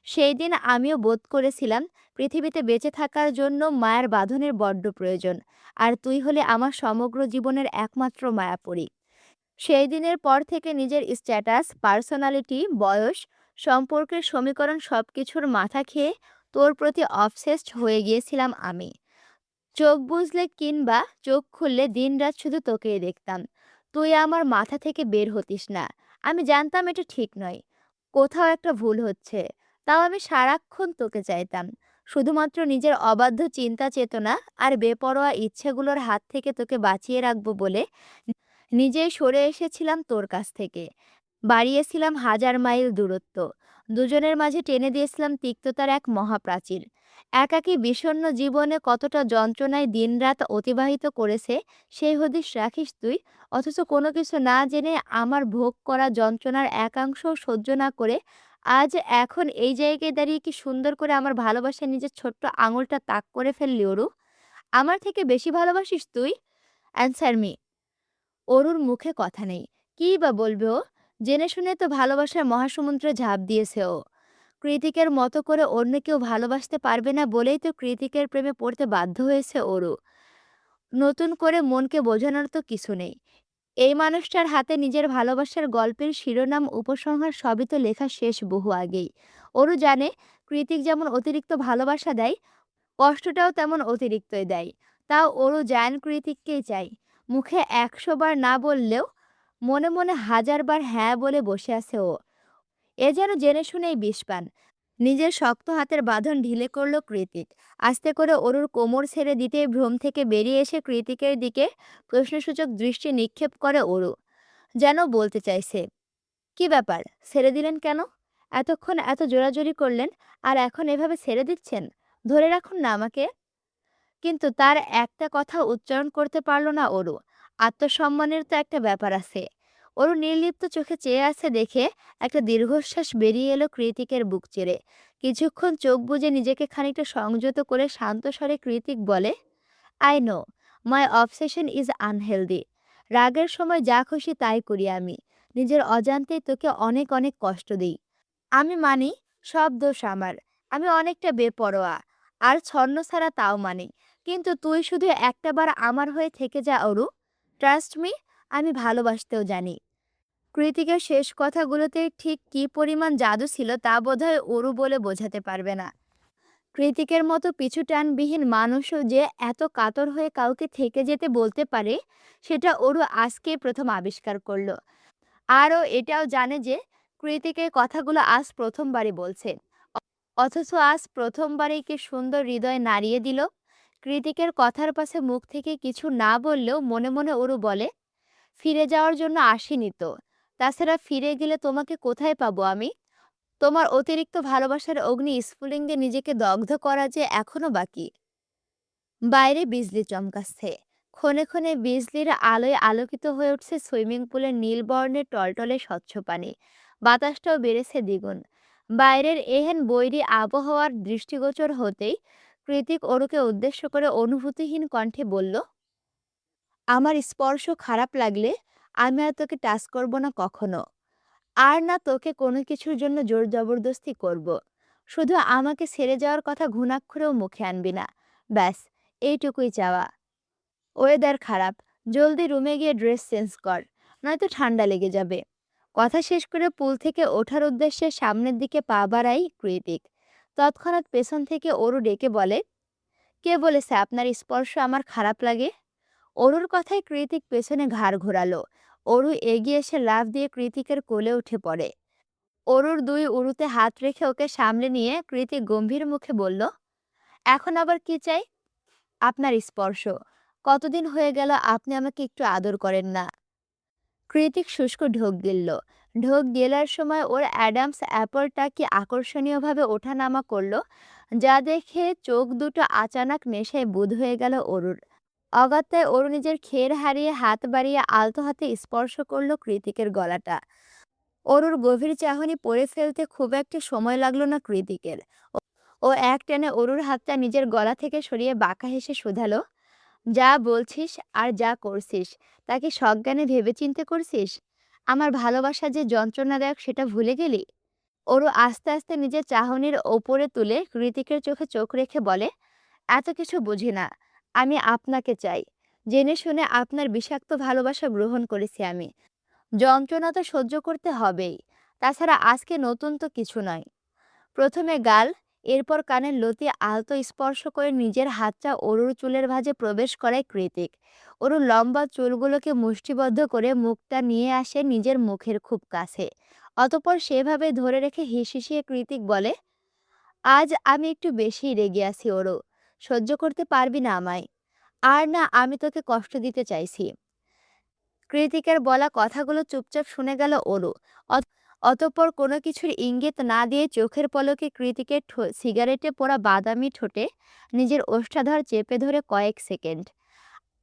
সেই দিন আমিও বোধ করেছিলাম পৃথিবীতে বেঁচে থাকার জন্য মায়ার বাঁধনের বড্ড প্রয়োজন। আর তুই হলে আমার সমগ্র জীবনের একমাত্র মায়াপরী। সেই দিনের পর থেকে নিজের স্ট্যাটাস, পার্সোনালিটি, বয়স, সম্পর্কের সমীকরণ সবকিছুর মাথা খেয়ে তোর প্রতি অবসেসড হয়ে গিয়েছিলাম আমি। চোখ বুজলে কিংবা চোখ খুললে দিনরাত শুধু তোকেই দেখতাম। তুই আমার মাথা থেকে বের হতিস না। আমি জানতাম এটা ঠিক নয়, কোথাও একটা ভুল হচ্ছে। তাও আমি সারাক্ষণ তোকে চাইতাম, শুধুমাত্র নিজের অবাধ্য চিন্তা চেতনা আর বেপরোয়া ইচ্ছেগুলোর হাত থেকে তোকে বাঁচিয়ে রাখবো বলে নিজেই সরে এসেছিলাম তোর কাছ থেকে। বাড়িয়েছিলাম হাজার মাইল দূরত্ব। দুজনের মাঝে টেনে দিয়েছিলাম তিক্ততার এক মহাপ্রাচীর। একাকী বিষণ্ণ জীবনে কতটা যন্ত্রণায় দিনরাত অতিবাহিত করেছে সেই হদিস রাখিস তুই? অথচ কোনো কিছু না জেনে আমার ভোগ করা যন্ত্রণার একাংশ সহ্য না করে আজ এখন এই জায়গায় দাঁড়িয়ে কি সুন্দর করে আমার ভালোবাসায় নিজের ছোট্ট আঙুলটা তাক করে ফেললি অরু। আমার থেকে বেশি ভালোবাসিস তুই? Answer me. অরুর মুখে কথা নেই। কীই বা বলবে ও? জেনে শুনে তো ভালোবাসার মহাসমুদ্রে ঝাঁপ দিয়েছে ও। কৃতিকের মতো করে অন্য কেউ ভালোবাসতে পারবে না বলেই তো কৃতিকের প্রেমে পড়তে বাধ্য হয়েছে অরু। নতুন করে মনকে বোঝানোর তো কিছু নেই। এই মানুষটার হাতে নিজের ভালোবাসার গল্পের শিরোনাম উপসংহার সবই তো লেখা শেষ বহু আগেই। অরু জানে কৃতিক যেমন অতিরিক্ত ভালোবাসা দেয়, কষ্টটাও তেমন অতিরিক্তই দেয়। তাও ওরও জায়ান কৃতিককেই চাই। মুখে ১০০ বার না বললেও মনে মনে হাজার বার হ্যাঁ বলে বসে আছে ও। এ যেন জেনে শুনেই বিষ পান। নিজের শক্ত হাতের বাঁধন ঢিলে করল কৃতিক। আস্তে করে অরুর কোমর ছেড়ে দিতেই ভ্রম থেকে বেরিয়ে এসে কৃতিকের দিকে প্রশ্নসূচক দৃষ্টি নিক্ষেপ করে অরু। যেন বলতে চাইছে, কি ব্যাপার, ছেড়ে দিলেন কেন? এতক্ষণ এত জোরাজুরি করলেন, আর এখন এভাবে ছেড়ে দিচ্ছেন? ধরে রাখুন না আমাকে। কিন্তু তার একটা কথা উচ্চারণ করতে পারল না অরু। আত্মসম্মানের তো একটা ব্যাপার আছে। অরু নির্লিপ্ত চোখে চেয়ে আছে দেখে একটা দীর্ঘশ্বাস বেরিয়ে এলো কৃতিকের বুক চিরে। কিছুক্ষণ চোখ বুজে নিজেকে খানিকটা সংযত করে শান্ত স্বরে কৃতিক বলে, I know my obsession is unhealthy. রাগের সময় যা খুশি তাই করি আমি। নিজের অজান্তেই তোকে অনেক অনেক কষ্ট দিই। আমি মানি সব দোষ আমার। আমি অনেকটা বেপরোয়া আর ছন্নছাড়া তাও মানি। কিন্তু তুই শুধু একটাবার আমার হয়ে থেকে যা অরু। ট্রাস্ট মি, আমি ভালোবাসতেও জানি। কৃতিকের শেষ কথাগুলোতে ঠিক কী পরিমাণ জাদু ছিল তা বোধহয় অরু বলে বোঝাতে পারবে না। কৃতিকের মতো পিছু টানবিহীন মানুষও যে এত কাতর হয়ে কাউকে থেকে যেতে বলতে পারে, সেটা অরু আজকেই প্রথম আবিষ্কার করল। আরও এটাও জানে যে কৃতিকের কথাগুলো আজ প্রথমবারই বলছে। অথচ আজ প্রথমবারেই কি সুন্দর হৃদয় নাড়িয়ে দিল। কৃতিকের কথার পাশে মুখ থেকে কিছু না বললেও মনে মনে ওরু বলে, ফিরে যাওয়ার জন্য আসিনি তো। তাছাড়া ফিরে গেলে তোমাকে কোথায় পাবো আমি? তোমার অতিরিক্ত ভালোবাসার অগ্নি স্ফুলিঙ্গে নিজেকে দগ্ধ করা যে এখনো বাকি। বাইরে বিজলি চমকাচ্ছে। ক্ষণে ক্ষণে বিজলির আলোয় আলোকিত হয়ে উঠছে সুইমিং পুলের নীল বর্ণের টলটলে স্বচ্ছ পানি। বাতাসটাও বেড়েছে দ্বিগুণ। বাইরের এহেন বৈরী আবহাওয়ার দৃষ্টিগোচর হতেই কৃতিক অরুকে উদ্দেশ্য করে অনুভূতিহীন কণ্ঠে বলল, আমার স্পর্শ খারাপ লাগলে আমি আর তোকে টাচ করব না কখনো। আর না তোকে কোনো কিছুর জন্য জোর জবরদস্তি করব। শুধু আমাকে ছেড়ে যাওয়ার কথা ঘুণাক্ষরেও মুখে আনবি না। ব্যাস, এইটুকুই চাওয়া। ওয়েদার খারাপ, জলদি রুমে গিয়ে ড্রেস চেঞ্জ কর, নয়তো ঠান্ডা লেগে যাবে। কথা শেষ করে পুল থেকে ওঠার উদ্দেশ্যে সামনের দিকে পা বাড়াই কৃতিক। তৎক্ষণাৎ পেছন থেকে অরু ডেকে বলে, কে বলেছে আপনার স্পর্শ আমার খারাপ লাগে? অরুর কথায় কৃতিক পেছনে ঘাড় ঘোরালো। অরু এগিয়ে এসে লাফ দিয়ে কৃতিকের কোলে উঠে পড়ে। অরুর দুই উরুতে হাত রেখে ওকে সামলে নিয়ে কৃতিক গম্ভীর মুখে বলল, এখন আবার কি চাই? আপনার স্পর্শ। কতদিন হয়ে গেল আপনি আমাকে একটু আদর করেন না। কৃতিক শুষ্ক ঢোক গিলল। ঢোক গেলার সময় ওর অ্যাডামস অ্যাপলটা কি আকর্ষণীয়ভাবে ওঠানামা করলো, যা দেখে চোখ দুটো আচানক নেশায় বুঁদ হয়ে গেল অরুর। অগত্যায় অরু নিজের খের হারিয়ে হাত বাড়িয়ে আলতো হাতে স্পর্শ করলো কৃতিকের গলাটা। অরুর গভীর চাহনি পড়ে ফেলতে খুব একটা সময় লাগলো না কৃতিকের। ও এক টেনে অরুর হাতটা নিজের গলা থেকে সরিয়ে বাঁকা হেসে শুধালো, যা বলছিস আর যা করছিস তা কি সজ্ঞানে ভেবেচিন্তে করছিস? আমার ভালোবাসা যে যন্ত্রণাদায়ক সেটা ভুলে গেলি? অরু আস্তে আস্তে নিজের চাহনির ওপরে তুলে কৃতিকের চোখে চোখ রেখে বলে, এত কিছু বুঝি না। আমি আপনাকে চাই। জেনে শুনে আপনার বিষাক্ত ভালোবাসা গ্রহণ করেছি আমি। যন্ত্রণা তো সহ্য করতে হবেই। তাছাড়া আজকে নতুন তো কিছু নয়। প্রথমে গাল, এরপর কানের লতি আলতো স্পর্শ করে নিজের হাতটা অরুর চুলের ভাঁজে প্রবেশ করায় কৃতিক। অরুর লম্বা চুলগুলোকে মুষ্টিবদ্ধ করে মুখটা নিয়ে আসে নিজের মুখের খুব কাছে। অতঃপর সেভাবে ধরে রেখে হিসিয়ে কৃতিক বলে, আজ আমি একটু বেশিই রেগে আছি ওরও। সহ্য করতে পারবি না আমায়? আর না আমি তোকে কষ্ট দিতে চাইছি। কৃতিকের বলা কথাগুলো চুপচাপ শুনে গেল অরু। অতঃপর কোনো কিছুর ইঙ্গিত না দিয়ে চোখের পলকে কৃতিকের সিগারেটে পোড়া বাদামি ঠোঁটে নিজের ওষ্ঠাধর চেপে ধরে কয়েক সেকেন্ড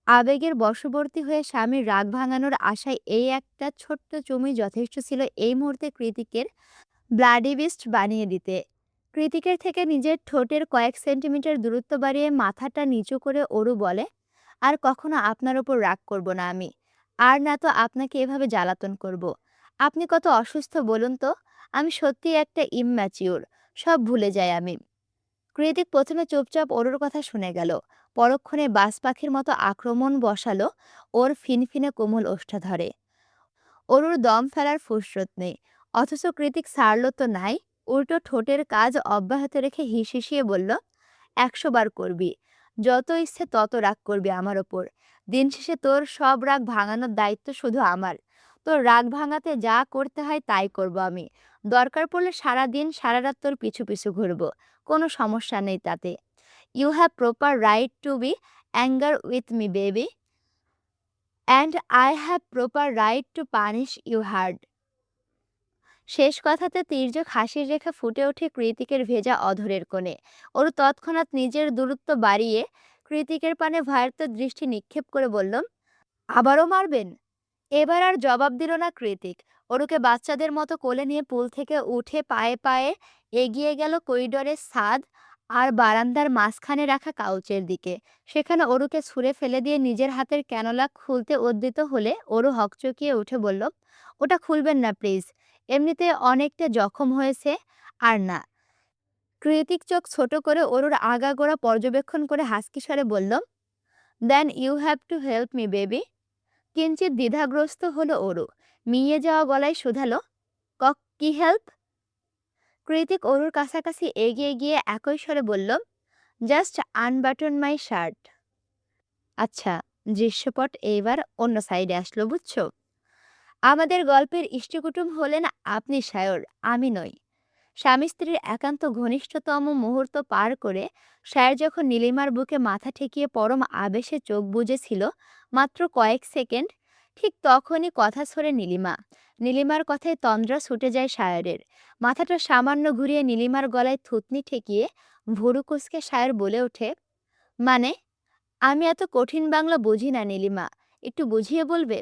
আবেগের বশবর্তী হয়ে স্বামীর রাগ ভাঙানোর আশায় এই একটা ছোট্ট চুমুই যথেষ্ট ছিল এই মুহূর্তে কৃতিকের ব্লাডি বিস্ট বানিয়ে দিতে। কৃতিকের থেকে নিজের ঠোঁটের কয়েক সেন্টিমিটার দূরত্ব বাড়িয়ে মাথাটা নিচু করে অরু বলে, আর কখনো আপনার ওপর রাগ করব না আমি। আর না তো আপনাকে এভাবে জ্বালাতন করব। আপনি কত অসুস্থ বলুন তো। আমি সত্যিই একটা ইম্যাচিওর। সব ভুলে যাই আমি। কৃতিক প্রথমে চুপচাপ অরুর কথা শুনে গেল। পরক্ষণে বাজ পাখির মতো আক্রমণ বসালো ওর ফিনফিনে কোমল ওষ্ঠাধরে। অরুর দম ফেলার ফুসরত নেই। অথচ কৃতিক ছাড়ল তো নাই, উল্টো ঠোঁটের কাজ অব্যাহত রেখে হিসিয়ে বলল, ১০০ বার করবি। যত ইচ্ছে তত রাগ করবি আমার ওপর। দিন শেষে তোর সব রাগ ভাঙানোর দায়িত্ব শুধু আমার। তোর রাগ ভাঙাতে যা করতে হয় তাই করব আমি। দরকার পড়লে সারা দিন সারা রাত তোর পিছু পিছু ঘুরবো। কোনো সমস্যা নেই তাতে। You have proper right to be anger with me baby, and I have proper right to punish you hard. শেষ কথাতে তীর্যক হাসির রেখা ফুটে ওঠে কৃতিকের ভেজা অধরের কোণে। ওর তৎক্ষণাৎ নিজের দূরত্ব বাড়িয়ে কৃতিকের পানে ভয়ার্ত দৃষ্টি নিক্ষেপ করে বলল, আবারও মারবেন? এবার আর জবাব দিল না কৃতিক। অরুকে বাচ্চাদের মতো কোলে নিয়ে পুল থেকে উঠে পায়ে পায়ে এগিয়ে গেল করিডোরের ছাদ আর বারান্দার মাঝখানে রাখা কাউচের দিকে। সেখানে অরুকে ছুঁড়ে ফেলে দিয়ে নিজের হাতের ক্যানোলা খুলতে উদ্যত হলে অরু হকচকিয়ে উঠে বলল, ওটা খুলবেন না প্লিজ। এমনিতে অনেকটা জখম হয়েছে। আর না। কৃতিক চোখ ছোট করে অরুর আগাগোড়া পর্যবেক্ষণ করে হাসকি স্বরে বলল, then you have to help me baby. কিঞ্চিত দ্বিধাগ্রস্ত হলো অরু। মিইয়ে যাওয়া গলায় শুধালো, কি হেল্প? কৃতিক অরুর কাছাকাছি এগিয়ে গিয়ে একই স্বরে বলল, জাস্ট আনবাটন মাই শার্ট। আচ্ছা, দৃশ্যপট এইবার অন্য সাইডে আসলো বুঝছো। আমাদের গল্পের ইষ্টকুটুম হলেন আপনি সায়র, আমি নই। স্বামী স্ত্রীর একান্ত ঘনিষ্ঠতম মুহূর্ত পার করে সায়র যখন নীলিমার বুকে মাথা ঠেকিয়ে পরম আবেশে চোখ বুজেছিল মাত্র কয়েক সেকেন্ড, ঠিক তখনই কথা ছড়ে নীলিমা। নীলিমার কথায় তন্দ্রা ছুটে যায় সায়রের। মাথাটা সামান্য ঘুরিয়ে নীলিমার গলায় থুতনি ঠেকিয়ে ভুরু কুঁচকে সায়র বলে ওঠে, মানে? আমি এত কঠিন বাংলা বুঝি না নীলিমা, একটু বুঝিয়ে বলবে?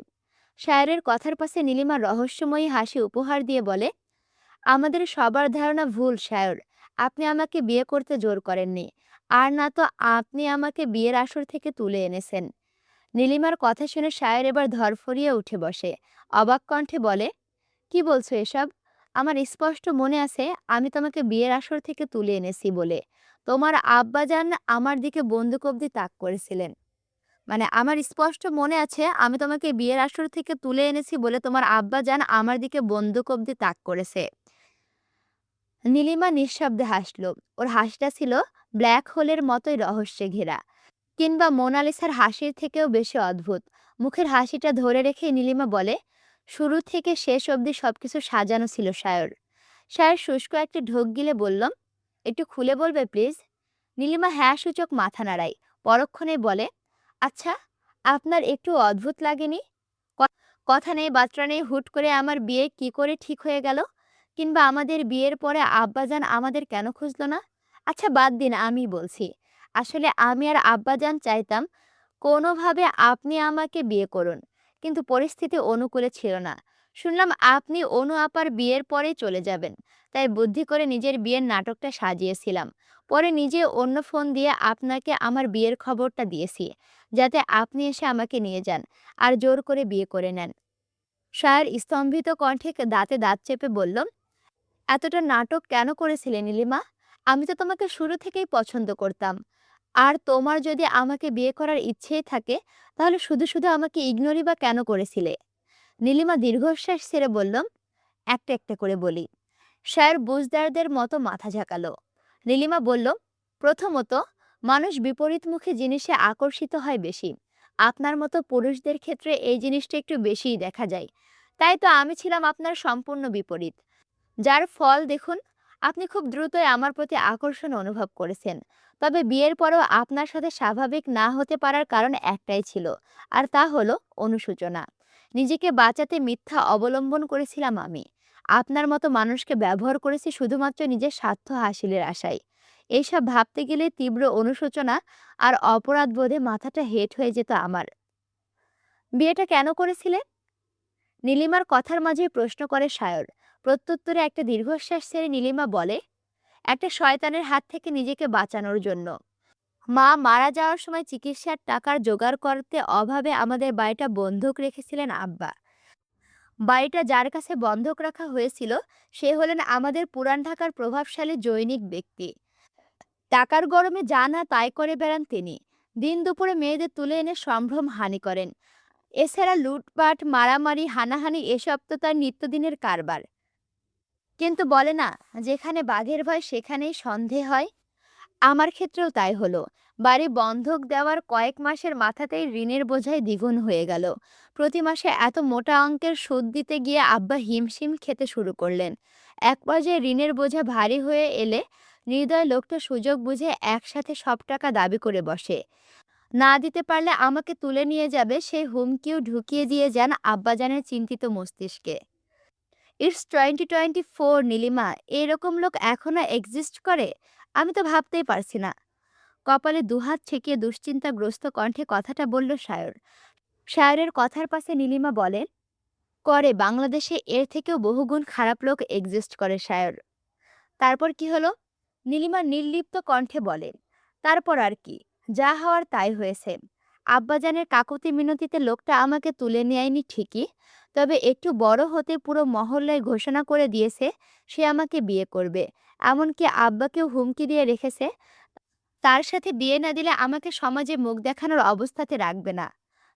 সায়রের কথার পাশে নীলিমা রহস্যময়ী হাসি উপহার দিয়ে বলে, আমাদের সবার ধারণা ভুল সায়র। আপনি আমাকে বিয়ে করতে জোর করেননি। আর না তো আপনি আমাকে বিয়ের আসর থেকে তুলে এনেছেন। নীলিমার কথা শুনে সায়র এবার ধরফরিয়ে উঠে বসে। অবাক কণ্ঠে বলে, কি বলছো এসব? আমার স্পষ্ট মনে আছে আমি তোমাকে বিয়ের আসর থেকে তুলে এনেছি বলে। তোমার আব্বাজান আমার দিকে বন্দুক অবধি তাক করেছিলেন। মানে আমার স্পষ্ট মনে আছে আমি তোমাকে বিয়ের আসর থেকে তুলে এনেছি বলে তোমার আব্বাজান আমার দিকে বন্দুক অবধি তাক করেছে। নীলিমা নিঃশব্দে হাসল। ওর হাসিটা ছিল ব্ল্যাক হোলের মতোই রহস্যে ঘেরা, কিংবা মোনালিসার হাসির থেকেও বেশি অদ্ভুত। মুখের হাসিটা ধরে রেখে নীলিমা বলে, শুরু থেকে শেষ অবধি সবকিছু সাজানো ছিল সায়র। সায়র শুষ্ক একটি ঢোক গিলে বললাম, একটু খুলে বলবে প্লিজ? নীলিমা হ্যাঁ সূচক মাথা নাড়ায়। পরক্ষণে বলে, আচ্ছা, আপনার একটু অদ্ভুত লাগেনি? ক- কথা নেই বার্তা নেই হুট করে আমার বিয়ে কি করে ঠিক হয়ে গেল? কিংবা আমাদের বিয়ের পরে আব্বাজান আমাদের কেন খুঁজলো না? আচ্ছা বাদ দিন, আমি বলছি। আসলে আমি আর আব্বাজান চাইতাম কোনোভাবে আপনি আমাকে বিয়ে করুন, কিন্তু পরিস্থিতি অনুকূলে ছিল না। শুনলাম আপনি অনু আপার বিয়ের পরেই চলে যাবেন, তাই বুদ্ধি করে নিজের বিয়ের নাটকটা সাজিয়েছিলাম। পরে নিজে অন্য ফোন দিয়ে আপনাকে আমার বিয়ের খবরটা দিয়েছি, যাতে আপনি এসে আমাকে নিয়ে যান আর জোর করে বিয়ে করে নেন। শায়ের স্তম্ভিত কণ্ঠে দাঁতে দাঁত চেপে বলল, এতটা নাটক কেন করেছিলে নীলিমা? আমি তো তোমাকে শুরু থেকেই পছন্দ করতাম। আর তোমার যদি আমাকে বিয়ে করার ইচ্ছেই থাকে, তাহলে শুধু শুধু আমাকে ইগনোরই বা কেন করেছিলে? নীলিমা দীর্ঘশ্বাস ছেড়ে বলল, একটা একটা করে বলি। শায়ের বুঝদারদের মতো মাথা ঝাঁকালো। নীলিমা বলল, প্রথমত, মানুষ বিপরীতমুখী জিনিসে আকর্ষিত হয় বেশি। আপনার মতো পুরুষদের ক্ষেত্রে এই জিনিসটা একটু বেশিই দেখা যায়। তাই তো আমি ছিলাম আপনার সম্পূর্ণ বিপরীত। যার ফল দেখুন, আপনি খুব দ্রুতই আমার প্রতি আকর্ষণ অনুভব করেছেন। তবে বিয়ের পরেও আপনার সাথে স্বাভাবিক না হতে পারার কারণ একটাই ছিল, আর তা হলো অনুশোচনা। নিজেকে বাঁচাতে মিথ্যা অবলম্বন করেছিলাম আমি। আপনার মতো মানুষকে ব্যবহার করেছি শুধুমাত্র নিজের স্বার্থ হাসিলের আশায়। এইসব ভাবতে গেলে তীব্র অনুশোচনা আর অপরাধ বোধে মাথাটা হেঁট হয়ে যেত আমার। বিয়েটা কেন করেছিলে? নীলিমার কথার মাঝে প্রশ্ন করে সায়র। প্রত্যুত্তরে একটা দীর্ঘশ্বাস ছেড়ে নীলিমা বলে, একটা শয়তানের হাত থেকে নিজেকে বাঁচানোর জন্য। মা মারা যাওয়ার সময় চিকিৎসার টাকার জোগাড় করতে অভাবে আমাদের বাড়িটা বন্ধক রেখেছিলেন আব্বা। বাড়িটা যার কাছে বন্ধক রাখা হয়েছিল, সে হলেন আমাদের পুরান ঢাকার প্রভাবশালী জৈনিক ব্যক্তি। টাকার গরমে যা না তাই করে বেড়ান তিনি। দিন দুপুরে মেয়েদের তুলে এনে সম্ভ্রম হানি করেন। এছাড়া লুটপাট, মারামারি, হানাহানি এসব তো তার নিত্যদিনের কারবার। কিন্তু বলে না, যেখানে বাঘের ভয় সেখানেই সন্দেহ হয়। আমার ক্ষেত্রেও তাই হলো। বাড়ি বন্ধক দেওয়ার কয়েক মাসের মাথাতেই ঋণের বোঝায় দ্বিগুণ হয়ে গেল। প্রতি মাসে এত মোটা অঙ্কের সুদ দিতে গিয়ে আব্বা হিমশিম খেতে শুরু করলেন। এক পর্যায়ে ঋণের বোঝা ভারী হয়ে এলে নির্দয় লোকটা সুযোগ বুঝে একসাথে সব টাকা দাবি করে বসে। না দিতে পারলে আমাকে তুলে নিয়ে যাবে, সেই হুমকিও ঢুকিয়ে দিয়ে যান আব্বাজানের চিন্তিত মস্তিষ্কে। ইটস 2024 নীলিমা, এরকম লোক এখনো এক্সিস্ট করে? আমি তো ভাবতেই পারছি না। কপালে দুহাত ঠেকিয়ে দুশ্চিন্তাগ্রস্ত কণ্ঠে কথাটা বলল সায়র। সায়রের কথার পাশে নীলিমা বলেন, করে, বাংলাদেশে এর থেকেও বহুগুণ খারাপ লোক এক্সিস্ট করে সায়র। তারপর কি হলো? নীলিমা নির্লিপ্ত কণ্ঠে বলেন, তারপর আর কি, যা হওয়ার তাই হয়েছে। আব্বাজানের কাকুতি মিনতিতে লোকটা আমাকে তুলে নেয়নি ঠিকই, তবে একটু বড় হতে পুরো মহল্লায় ঘোষণা করে দিয়েছে সে আমাকে বিয়ে করবে। এমনকি আব্বাকেও হুমকি দিয়ে রেখেছে, তার সাথে বিয়ে না দিলে আমাকে সমাজে মুখ দেখানোর অবস্থাতে রাখবে না।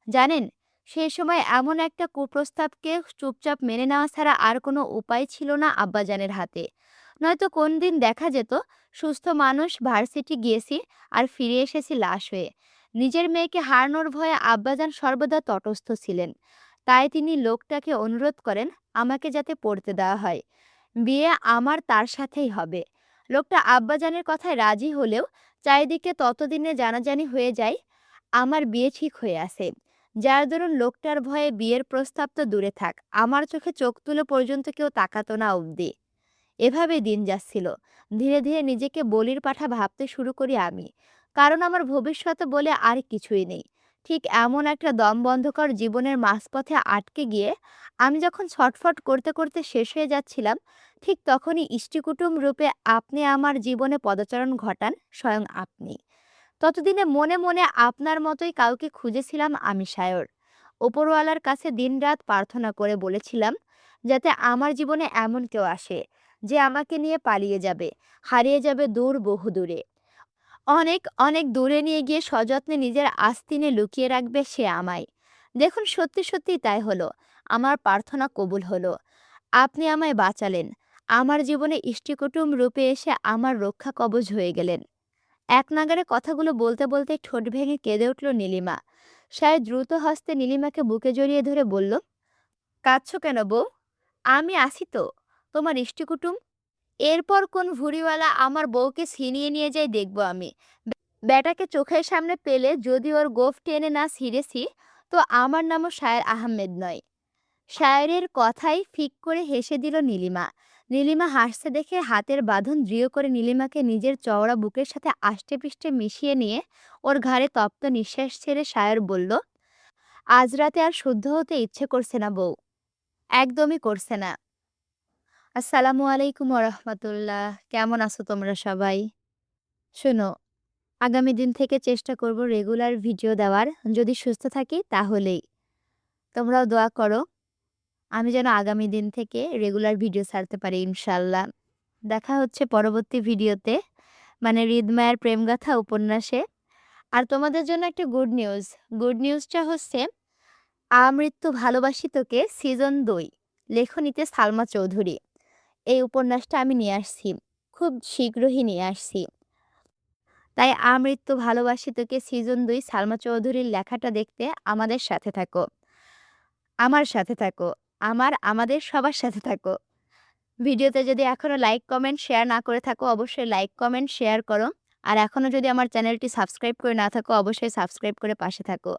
জানেন, সেই সময় এমন একটা কুপ্রস্তাবকে চুপচাপ মেনে নেওয়া ছাড়া আর কোনো উপায় ছিল না আব্বাজানের হাতে। নয়তো কোন দিন দেখা যেত সুস্থ মানুষ ভার্সিটি গিয়েছি আর ফিরে এসেছি লাশ হয়ে। নিজের মেয়েকে হারানোর ভয়ে আব্বাজান সর্বদা তটস্থ ছিলেন। তাই তিনি লোকটাকে অনুরোধ করেন আমাকে যাতে পড়তে দেওয়া হয়। বিয়ে আমার তার সাথেই হবে। লোকটা আব্বাজানের কথায় রাজি হলেও চারিদিকে ততদিনে জানাজানি হয়ে যায় আমার বিয়ে ঠিক হয়ে আছে। যার দরুন লোকটার ভয়ে বিয়ের প্রস্তাব তো দূরে থাক, আমার চোখে চোখ তুলে পর্যন্ত কেউ তাকাতো না অবধি। এভাবে দিন যাচ্ছিল। ধীরে ধীরে নিজেকে বলির পাঠা ভাবতে শুরু করি আমি। কারণ আমার ভবিষ্যৎ বলে আর কিছুই নেই। ঠিক এমন একটা দমবন্ধকর জীবনের মাঝপথে আটকে গিয়ে আমি যখন ছটফট করতে করতে শেষ হয়ে যাচ্ছিলাম, ঠিক তখনই ইষ্টিকুটুম রূপে আপনি আমার জীবনে পদচারণ ঘটান, স্বয়ং আপনি। ততদিনে মনে মনে আপনার মতোই কাউকে খুঁজেছিলাম আমি সায়র। ওপরওয়ালার কাছে দিনরাত প্রার্থনা করে বলেছিলাম, যাতে আমার জীবনে এমন কেউ আসে যে আমাকে নিয়ে পালিয়ে যাবে, হারিয়ে যাবে দূর বহু দূরে। অনেক অনেক দূরে নিয়ে গিয়ে সযত্নে নিজের আস্তিনে লুকিয়ে রাখবে সে আমায়। দেখুন, সত্যি সত্যিই তাই হলো। আমার প্রার্থনা কবুল হলো। আপনি আমায় বাঁচালেন। আমার জীবনে ইষ্টিকুটুম রূপে এসে আমার রক্ষা কবচ হয়ে গেলেন। এক নাগাড়ে কথাগুলো বলতে বলতে ঠোঁট ভেঙে কেঁদে উঠল নীলিমা। সায় দ্রুত হস্তে নীলিমাকে বুকে জড়িয়ে ধরে বলল, কাঁদছো কেন বউ? আমি আছি তো, তোমার ইষ্টিকুটুম। এরপর কোন ভুঁড়িওয়ালা আমার বউকে ছিনিয়ে নিয়ে যায় দেখব আমি। বেটাকে চোখের সামনে পেলে যদি ওর গোঁফ টেনে না ছিঁড়েছি, তো আমার নামও শায়ের আহমেদ নয়। শায়েরের কথাই ফিক করে হেসে দিল নীলিমা। নীলিমা হাসতে দেখে হাতের বাঁধন দৃঢ় করে নীলিমাকে নিজের চওড়া বুকের সাথে আষ্টেপৃষ্ঠে মিশিয়ে নিয়ে ওর ঘাড়ে তপ্ত নিঃশ্বাস ছেড়ে শায়ের বলল, আজ রাতে আর শুদ্ধ হতে ইচ্ছে করছে না বউ, একদমই করছে না। আসসালামু আলাইকুম ওরহমতুল্লাহ। কেমন আছো তোমরা সবাই? শোনো, আগামী দিন থেকে চেষ্টা করব রেগুলার ভিডিও দেওয়ার। যদি সুস্থ থাকি তাহলেই। তোমরাও দোয়া করো আমি যেন আগামী দিন থেকে রেগুলার ভিডিও ছাড়তে পারি ইনশাল্লাহ। দেখা হচ্ছে পরবর্তী ভিডিওতে, মানে হৃদমায়ার প্রেমগাথা উপন্যাসে। আর তোমাদের জন্য একটা গুড নিউজ। গুড নিউজটা হচ্ছে আমৃত্যু ভালোবাসি তোকে সিজন ২ লেখনীতে সালমা চৌধুরী। এই উপন্যাসটা আমি নিয়ে আসছি। খুব শীঘ্রই নিয়ে আসছি। তাই আমৃত্যু ভালোবাসি তোকে সিজন ২ সালমা চৌধুরীর লেখাটা দেখতে আমাদের সাথে থাকো। আমার সাথে থাকো। আমাদের সবার সাথে থাকো। ভিডিওতে যদি এখনো লাইক, কমেন্ট, শেয়ার না করে থাকো অবশ্যই লাইক, কমেন্ট, শেয়ার করো। আর এখনো যদি আমার চ্যানেলটি সাবস্ক্রাইব করে না থাকো অবশ্যই সাবস্ক্রাইব করে পাশে থাকো।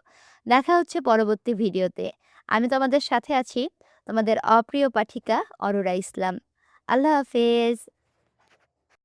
দেখা হচ্ছে পরবর্তী ভিডিওতে। আমি তোমাদের সাথে আছি, তোমাদের অপ্রিয় পাঠিকা অরোরা ইসলাম। আল্লাহ হাফেজ।